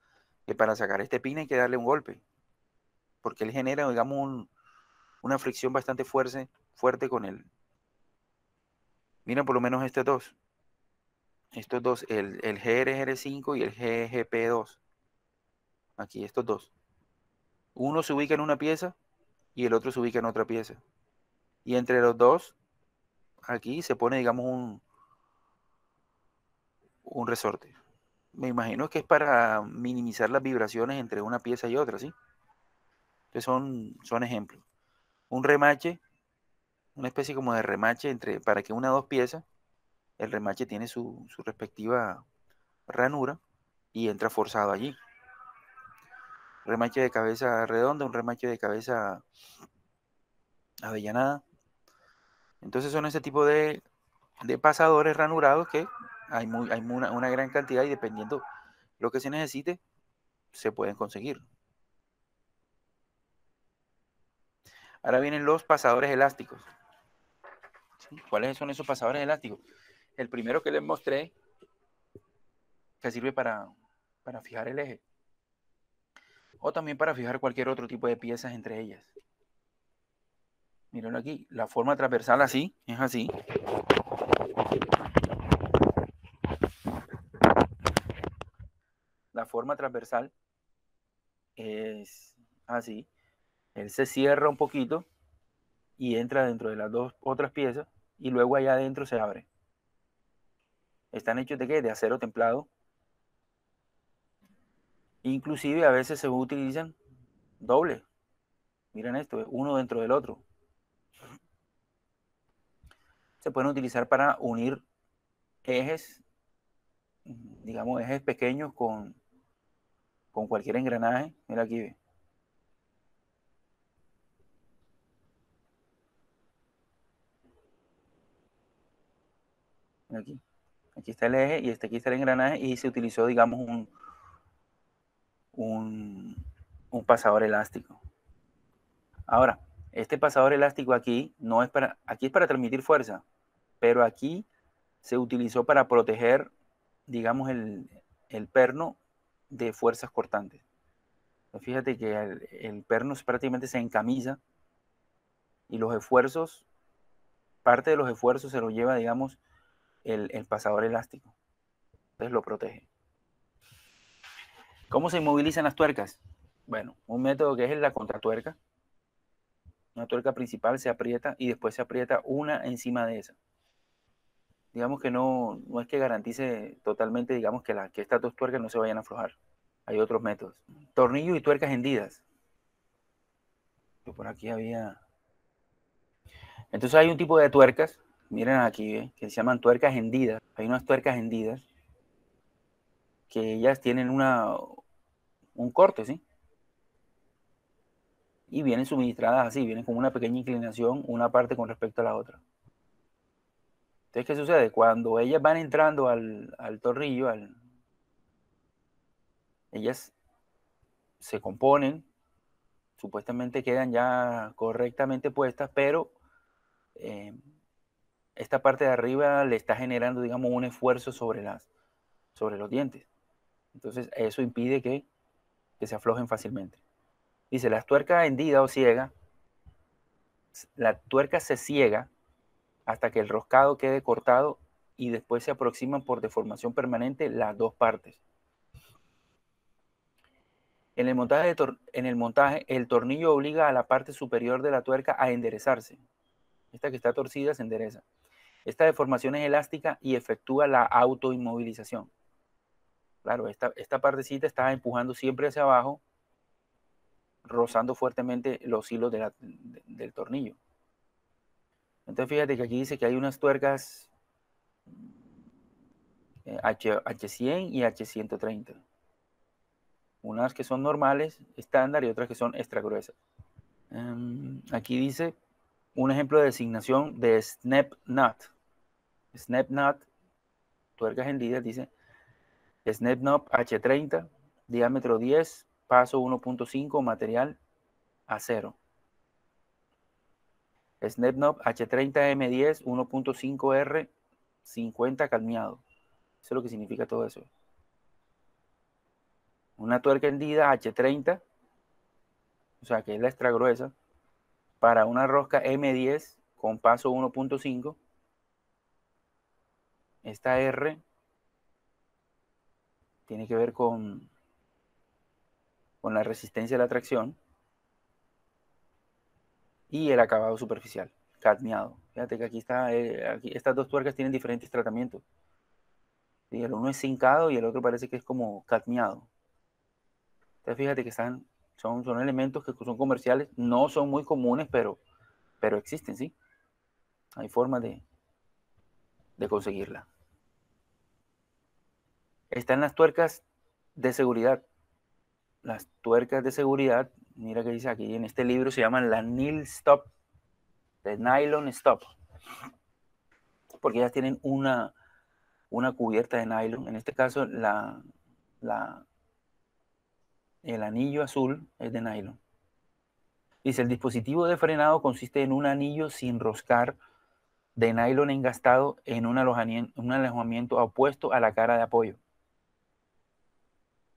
Speaker 1: Que para sacar este pin hay que darle un golpe. Porque él genera, digamos, una fricción bastante fuerte con él. Mira por lo menos estos dos. Estos dos, el GRR5 y el GGP2. Aquí, estos dos. Uno se ubica en una pieza y el otro se ubica en otra pieza. Y entre los dos, aquí se pone, digamos, un resorte. Me imagino que es para minimizar las vibraciones entre una pieza y otra, ¿sí? Entonces son ejemplos. Un remache, una especie como de remache para que una o dos piezas, el remache tiene su respectiva ranura y entra forzado allí. Remache de cabeza redonda, un remache de cabeza avellanada. Entonces son ese tipo de pasadores ranurados que hay una gran cantidad y dependiendo lo que se necesite, se pueden conseguir. Ahora vienen los pasadores elásticos. ¿Cuáles son esos pasadores elásticos? El primero que les mostré, que sirve para fijar el eje, o también para fijar cualquier otro tipo de piezas entre ellas. Miren aquí, la forma transversal así, es así. La forma transversal es así. Él se cierra un poquito y entra dentro de las dos otras piezas y luego allá adentro se abre. ¿Están hechos de qué? De acero templado. Inclusive a veces se utilizan doble. Miren esto, uno dentro del otro. Se pueden utilizar para unir ejes, digamos, ejes pequeños con cualquier engranaje. Mira aquí. Mira aquí. Aquí está el eje y aquí está el engranaje y se utilizó, digamos, un pasador elástico. Ahora, este pasador elástico aquí no es para, aquí es para transmitir fuerza, pero aquí se utilizó para proteger, digamos, el perno de fuerzas cortantes. Fíjate que el perno prácticamente se encamisa y los esfuerzos, parte de los esfuerzos se lo lleva, digamos, el pasador elástico. Entonces lo protege. ¿Cómo se inmovilizan las tuercas? Bueno, un método que es la contratuerca. Una tuerca principal se aprieta y después se aprieta una encima de esa. Digamos que no es que garantice totalmente, digamos, que estas dos tuercas no se vayan a aflojar. Hay otros métodos. Tornillos y tuercas hendidas. Yo por aquí había... Entonces hay un tipo de tuercas, miren aquí, que se llaman tuercas hendidas. Hay unas tuercas hendidas que ellas tienen un corte, ¿sí? Y vienen suministradas así, vienen con una pequeña inclinación, una parte con respecto a la otra. Entonces, ¿qué sucede? Cuando ellas van entrando al tornillo, ellas se componen, supuestamente quedan ya correctamente puestas, pero esta parte de arriba le está generando, digamos, un esfuerzo sobre los dientes. Entonces, eso impide que se aflojen fácilmente. Dice, las tuercas hendidas o ciega, la tuerca se ciega hasta que el roscado quede cortado y después se aproximan por deformación permanente las dos partes. En el montaje, el tornillo obliga a la parte superior de la tuerca a enderezarse. Esta que está torcida se endereza. Esta deformación es elástica y efectúa la autoinmovilización. Claro, esta partecita está empujando siempre hacia abajo, rozando fuertemente los hilos del tornillo. Entonces fíjate que aquí dice que hay unas tuercas H100 y H130. Unas que son normales, estándar, y otras que son extra gruesas. Aquí dice un ejemplo de designación de snap nut. Snap nut, tuercas hendidas, dice snap nut H30, diámetro 10, paso 1.5, material acero. Snap nut H30M10, 1.5R, 50 calmeado. Eso es lo que significa todo eso. Una tuerca hendida H30, o sea que es la extra gruesa, para una rosca M10 con paso 1.5. Esta R tiene que ver con la resistencia de la tracción y el acabado superficial, cadmiado. Fíjate que aquí está, aquí, estas dos tuercas tienen diferentes tratamientos. ¿Sí? El uno es zincado y el otro parece que es como cadmiado. Entonces fíjate que son elementos que son comerciales, no son muy comunes, pero existen, ¿sí? Hay formas de conseguirla. Están las tuercas de seguridad. Las tuercas de seguridad, mira que dice aquí en este libro, se llaman la Nil Stop, de Nylon Stop, porque ellas tienen una cubierta de nylon. En este caso, el anillo azul es de nylon. Dice, el dispositivo de frenado consiste en un anillo sin roscar de nylon engastado en un alojamiento opuesto a la cara de apoyo.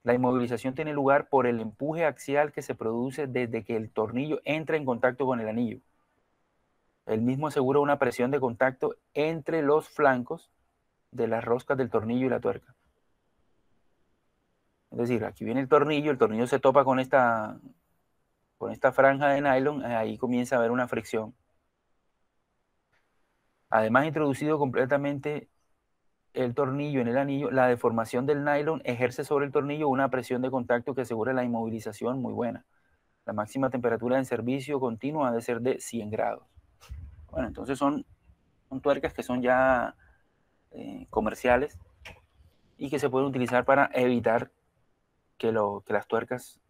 Speaker 1: La inmovilización tiene lugar por el empuje axial que se produce desde que el tornillo entra en contacto con el anillo. El mismo asegura una presión de contacto entre los flancos de las roscas del tornillo y la tuerca. Es decir, aquí viene el tornillo se topa con esta franja de nylon, ahí comienza a haber una fricción. Además, introducido completamente el tornillo en el anillo, la deformación del nylon ejerce sobre el tornillo una presión de contacto que asegura la inmovilización muy buena. La máxima temperatura en servicio continuo ha de ser de 100 grados. Bueno, entonces son tuercas que son ya comerciales y que se pueden utilizar para evitar que las tuercas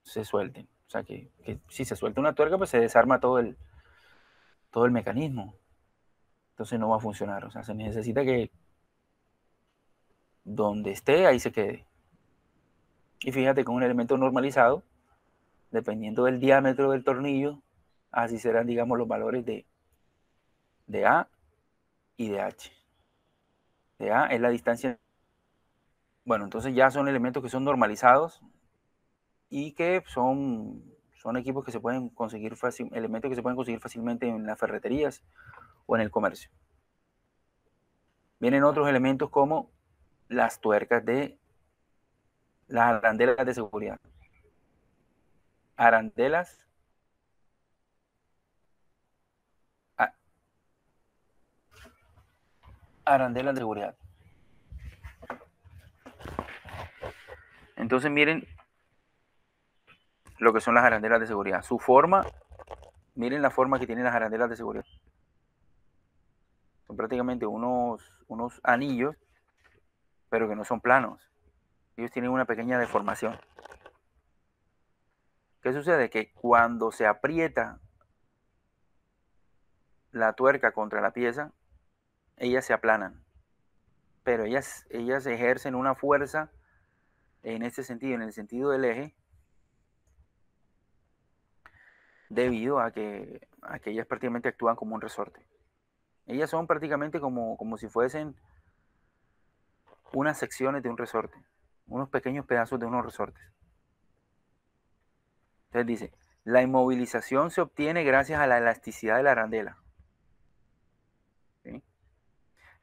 Speaker 1: se suelten. O sea, que si se suelta una tuerca, pues se desarma todo el mecanismo. Entonces no va a funcionar. O sea, se necesita que donde esté, ahí se quede. Y fíjate, con un elemento normalizado, dependiendo del diámetro del tornillo, así serán, digamos, los valores de A y de H. De A es la distancia. Bueno, entonces ya son elementos que son normalizados y que son equipos que se pueden conseguir elementos que se pueden conseguir fácilmente en las ferreterías o en el comercio. Vienen otros elementos como las tuercas de las arandelas de seguridad. Arandelas de seguridad. Entonces miren lo que son las arandelas de seguridad. Su forma, miren la forma que tienen las arandelas de seguridad. Son prácticamente unos anillos, pero que no son planos. Ellos tienen una pequeña deformación. ¿Qué sucede? Que cuando se aprieta la tuerca contra la pieza, ellas se aplanan. Pero ellas ejercen una fuerza en este sentido, en el sentido del eje, debido a que ellas prácticamente actúan como un resorte. Ellas son prácticamente como si fuesen unas secciones de un resorte, unos pequeños pedazos de unos resortes. Entonces dice, la inmovilización se obtiene gracias a la elasticidad de la arandela. ¿Sí?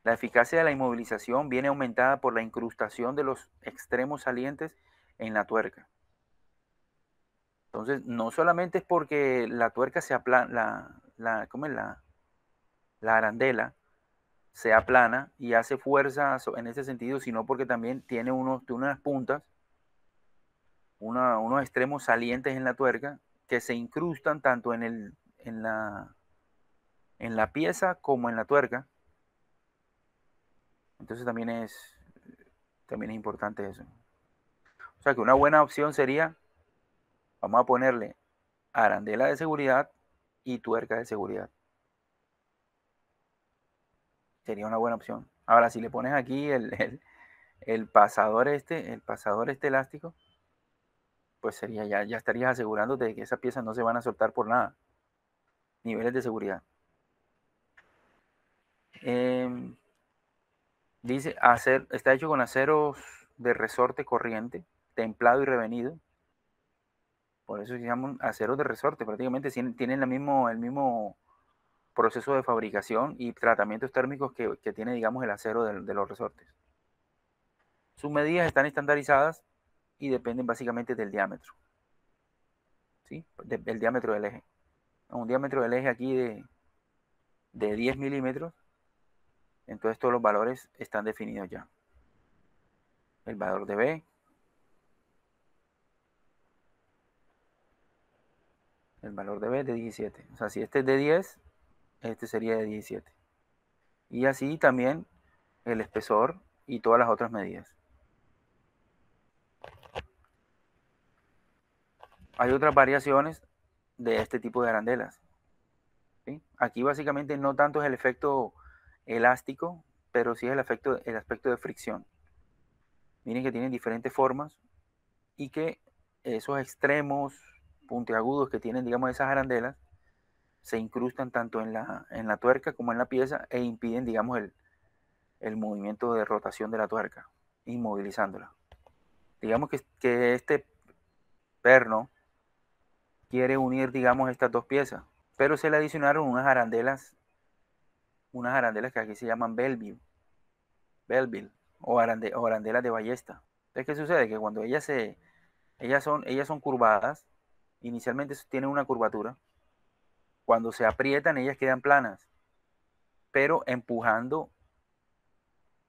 Speaker 1: La eficacia de la inmovilización viene aumentada por la incrustación de los extremos salientes en la tuerca. Entonces, no solamente es porque la tuerca se aplana, la arandela se aplana y hace fuerza en ese sentido, sino porque también tiene unas puntas, unos extremos salientes en la tuerca que se incrustan tanto en la pieza como en la tuerca. Entonces también es importante eso. O sea que una buena opción sería, vamos a ponerle arandela de seguridad y tuerca de seguridad. Sería una buena opción. Ahora, si le pones aquí el pasador elástico, pues sería ya estarías asegurándote de que esas piezas no se van a soltar por nada. Niveles de seguridad. Dice, está hecho con aceros de resorte corriente, templado y revenido. Por eso se llaman aceros de resorte. Prácticamente tienen el mismo proceso de fabricación y tratamientos térmicos que tiene, digamos, el acero de los resortes. Sus medidas están estandarizadas y dependen básicamente del diámetro. ¿Sí? Del diámetro del eje. Un diámetro del eje aquí de 10 milímetros. Entonces todos los valores están definidos ya. El valor de B. El valor de B es de 17. O sea, si este es de 10, este sería de 17. Y así también el espesor y todas las otras medidas. Hay otras variaciones de este tipo de arandelas. ¿Sí? Aquí básicamente no tanto es el efecto elástico, pero sí es el aspecto de fricción. Miren que tienen diferentes formas y que esos extremos puntiagudos que tienen, digamos, esas arandelas, se incrustan tanto en la tuerca como en la pieza e impiden, digamos, el movimiento de rotación de la tuerca, inmovilizándola. Digamos que este perno quiere unir, digamos, estas dos piezas, pero se le adicionaron unas arandelas que aquí se llaman Belleville o arandelas de ballesta. Entonces, ¿qué sucede? Que cuando ellas son curvadas, inicialmente tienen una curvatura, cuando se aprietan ellas quedan planas, pero empujando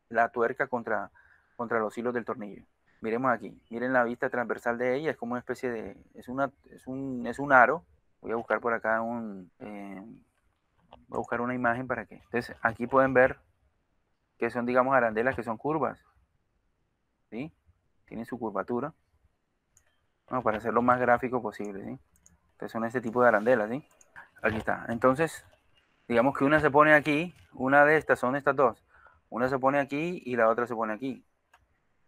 Speaker 1: la tuerca contra los hilos del tornillo. Miremos aquí, miren la vista transversal de ella, es como una especie de, es un aro. Voy a buscar por acá voy a buscar una imagen para que, entonces aquí pueden ver que son, digamos, arandelas que son curvas, ¿sí? Tienen su curvatura, bueno, para hacerlo más gráfico posible, ¿sí? Entonces son este tipo de arandelas, ¿sí? Aquí está, entonces, digamos que una se pone aquí, una de estas son estas dos, una se pone aquí y la otra se pone aquí,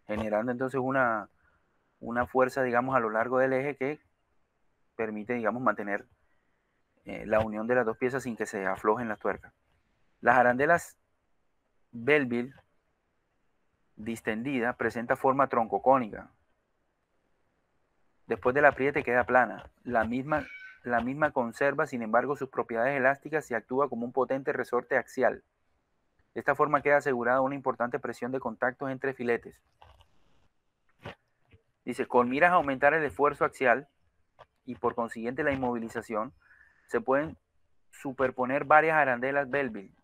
Speaker 1: generando entonces una fuerza, digamos, a lo largo del eje que permite, digamos, mantener la unión de las dos piezas sin que se aflojen las tuercas. Las arandelas Belleville distendida presenta forma troncocónica. Después del apriete queda plana. La misma conserva, sin embargo, sus propiedades elásticas y actúa como un potente resorte axial. De esta forma queda asegurada una importante presión de contactos entre filetes. Dice, con miras a aumentar el esfuerzo axial y por consiguiente la inmovilización, se pueden superponer varias arandelas Belleville.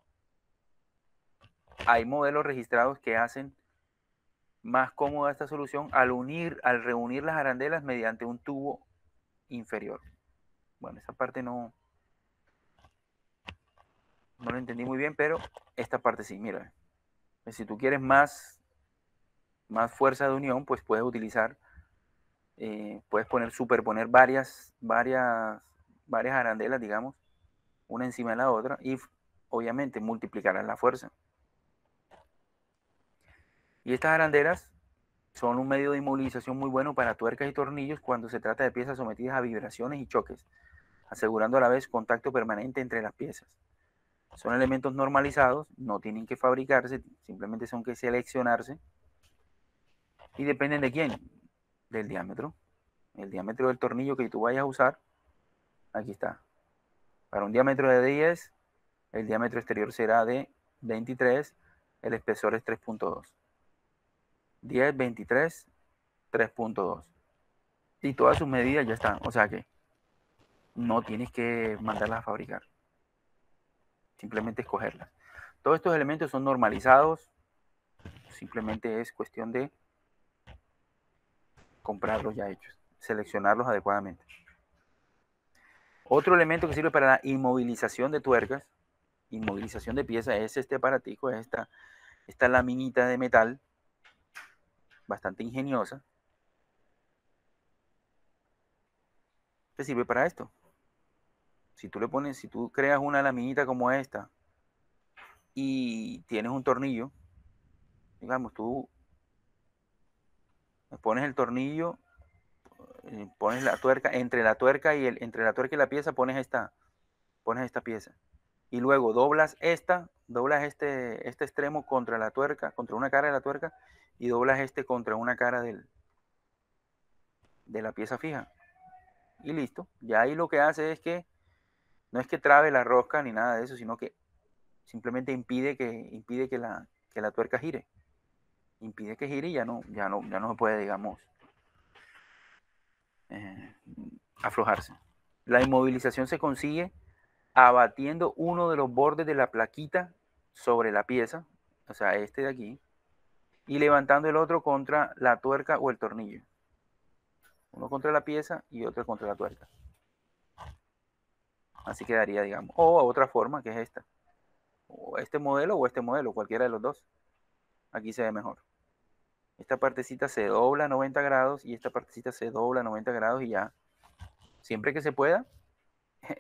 Speaker 1: Hay modelos registrados que hacen más cómoda esta solución al reunir las arandelas mediante un tubo inferior. Bueno, esa parte no lo entendí muy bien, pero esta parte sí, mira. Si tú quieres más fuerza de unión, pues puedes utilizar, puedes superponer varias arandelas, digamos, una encima de la otra y obviamente multiplicarás la fuerza. Y estas arandelas son un medio de inmovilización muy bueno para tuercas y tornillos cuando se trata de piezas sometidas a vibraciones y choques, asegurando a la vez contacto permanente entre las piezas. Son elementos normalizados, no tienen que fabricarse, simplemente son que seleccionarse y dependen de quién, del diámetro. El diámetro del tornillo que tú vayas a usar, aquí está. Para un diámetro de 10, el diámetro exterior será de 23, el espesor es 3.2. 10, 23, 3.2. Y todas sus medidas ya están, o sea que no tienes que mandarlas a fabricar, simplemente escogerlas. Todos estos elementos son normalizados, simplemente es cuestión de comprarlos ya hechos, seleccionarlos adecuadamente. Otro elemento que sirve para la inmovilización de tuercas, inmovilización de piezas, es este aparatico, es esta laminita de metal, bastante ingeniosa, que sirve para esto. Si tú creas una laminita como esta y tienes un tornillo, digamos, tú pones el tornillo, pones la tuerca, entre la tuerca y la pieza pones esta pieza. Y luego doblas este extremo contra la tuerca, contra una cara de la tuerca, y doblas este contra una cara de la pieza fija. Y listo. Ya ahí lo que hace es que no es que trabe la rosca ni nada de eso, sino que simplemente impide que la tuerca gire. Impide que gire y ya no se puede, digamos, eh, aflojarse. La inmovilización se consigue abatiendo uno de los bordes de la plaquita sobre la pieza, o sea, este de aquí, y levantando el otro contra la tuerca o el tornillo. Uno contra la pieza y otro contra la tuerca. Así quedaría, digamos. O otra forma, que es esta. O este modelo, cualquiera de los dos. Aquí se ve mejor. Esta partecita se dobla a 90 grados y esta partecita se dobla a 90 grados y ya. Siempre que se pueda,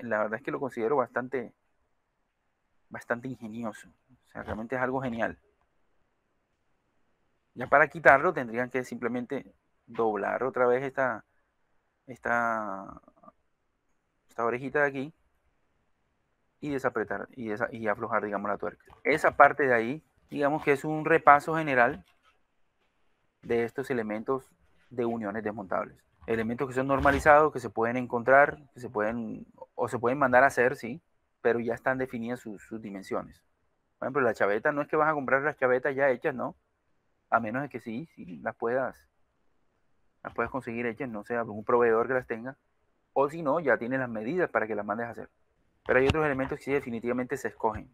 Speaker 1: la verdad es que lo considero bastante ingenioso. O sea, realmente es algo genial. Ya para quitarlo tendrían que simplemente doblar otra vez esta orejita de aquí y desapretar y aflojar, digamos, la tuerca. Esa parte de ahí, digamos que es un repaso general de estos elementos de uniones desmontables. Elementos que son normalizados, que se pueden encontrar, que se pueden mandar a hacer, sí, pero ya están definidas sus dimensiones. Por ejemplo, la chaveta, no es que vas a comprar las chavetas ya hechas, ¿no? A menos de que sí las puedas conseguir hechas, no sé, algún proveedor que las tenga, o si no, ya tienes las medidas para que las mandes a hacer. Pero hay otros elementos que sí definitivamente se escogen.